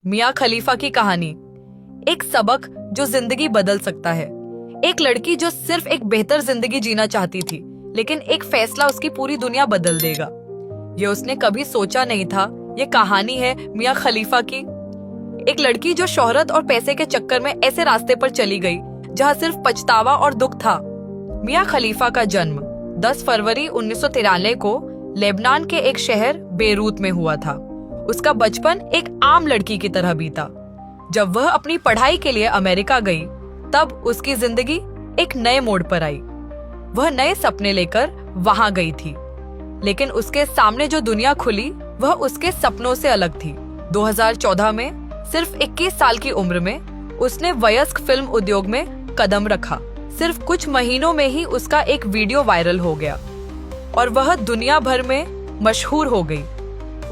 मियां खलीफा की कहानी, एक सबक जो जिंदगी बदल सकता है। एक लड़की जो सिर्फ एक बेहतर जिंदगी जीना चाहती थी, लेकिन एक फैसला उसकी पूरी दुनिया बदल देगा। ये उसने कभी सोचा नहीं था। ये कहानी है मियां खलीफा की, एक लड़की जो शोहरत और पैसे के चक्कर में ऐसे रास्ते पर चली गई जहां सिर्फ पछतावा और दुख था। मियां खलीफा का जन्म 10 फरवरी 1993 को लेबनान के एक शहर बेरूत में हुआ था। उसका बचपन एक आम लड़की की तरह बीता। जब वह अपनी पढ़ाई के लिए अमेरिका गई, तब उसकी जिंदगी एक नए मोड़ पर आई। वह नए सपने लेकर वहां गई थी, लेकिन उसके सामने जो दुनिया खुली वह उसके सपनों से अलग थी। 2014 में सिर्फ 21 साल की उम्र में उसने वयस्क फिल्म उद्योग में कदम रखा। सिर्फ कुछ महीनों में ही उसका एक वीडियो वायरल हो गया और वह दुनिया भर में मशहूर हो गई।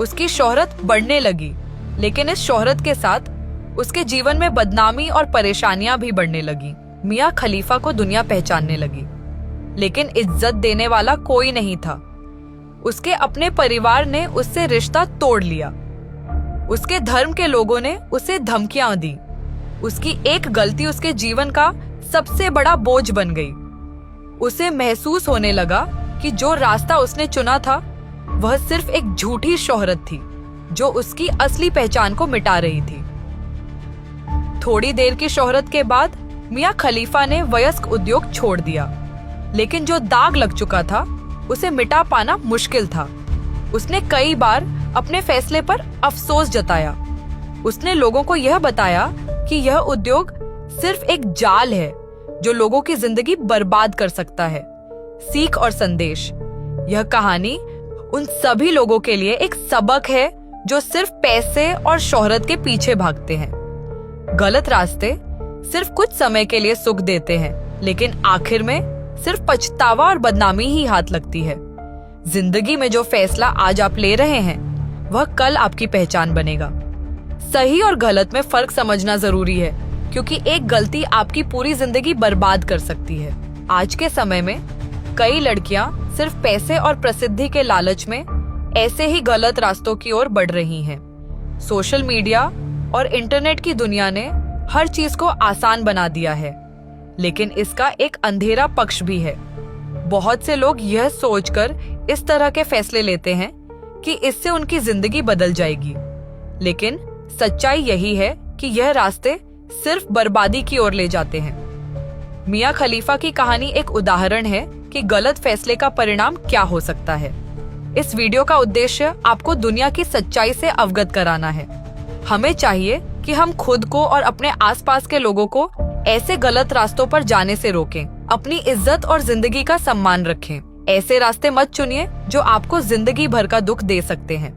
उसकी शोहरत बढ़ने लगी, लेकिन इस शोहरत के साथ उसके जीवन में बदनामी और परेशानियां भी बढ़ने लगी। मियां खलीफा को दुनिया पहचानने लगी, लेकिन इज्जत देने वाला कोई नहीं था। उसके अपने परिवार ने उससे रिश्ता तोड़ लिया। उसके धर्म के लोगों ने उसे धमकियां दी। उसकी एक गलती उसके जीवन का सबसे बड़ा बोझ बन गई। उसे महसूस होने लगा कि जो रास्ता उसने चुना था वह सिर्फ एक झूठी शोहरत थी जो उसकी असली पहचान को मिटा रही थी। थोड़ी देर की शोहरत के बाद मियां खलीफा ने वयस्क उद्योग छोड़ दिया, लेकिन जो दाग लग चुका था उसे मिटा पाना मुश्किल था। उसने कई बार अपने फैसले पर अफसोस जताया। उसने लोगों को यह बताया कि यह उद्योग सिर्फ एक जाल है जो लोगों की जिंदगी बर्बाद कर सकता है। सीख और संदेश, यह कहानी उन सभी लोगों के लिए एक सबक है जो सिर्फ पैसे और शोहरत के पीछे भागते हैं। गलत रास्ते सिर्फ कुछ समय के लिए सुख देते हैं, लेकिन आखिर में सिर्फ पछतावा और बदनामी ही हाथ लगती है। जिंदगी में जो फैसला आज आप ले रहे हैं वह कल आपकी पहचान बनेगा। सही और गलत में फर्क समझना जरूरी है, क्योंकि एक गलती आपकी पूरी जिंदगी बर्बाद कर सकती है। आज के समय में कई लड़कियां सिर्फ पैसे और प्रसिद्धि के लालच में ऐसे ही गलत रास्तों की ओर बढ़ रही हैं। सोशल मीडिया और इंटरनेट की दुनिया ने हर चीज को आसान बना दिया है, लेकिन इसका एक अंधेरा पक्ष भी है। बहुत से लोग यह सोचकर इस तरह के फैसले लेते हैं कि इससे उनकी जिंदगी बदल जाएगी, लेकिन सच्चाई यही है कि यह रास्ते सिर्फ बर्बादी की ओर ले जाते हैं। मियां खलीफा की कहानी एक उदाहरण है कि गलत फैसले का परिणाम क्या हो सकता है। इस वीडियो का उद्देश्य आपको दुनिया की सच्चाई से अवगत कराना है। हमें चाहिए कि हम खुद को और अपने आसपास के लोगों को ऐसे गलत रास्तों पर जाने से रोकें। अपनी इज्जत और जिंदगी का सम्मान रखें। ऐसे रास्ते मत चुनिए जो आपको जिंदगी भर का दुख दे सकते हैं।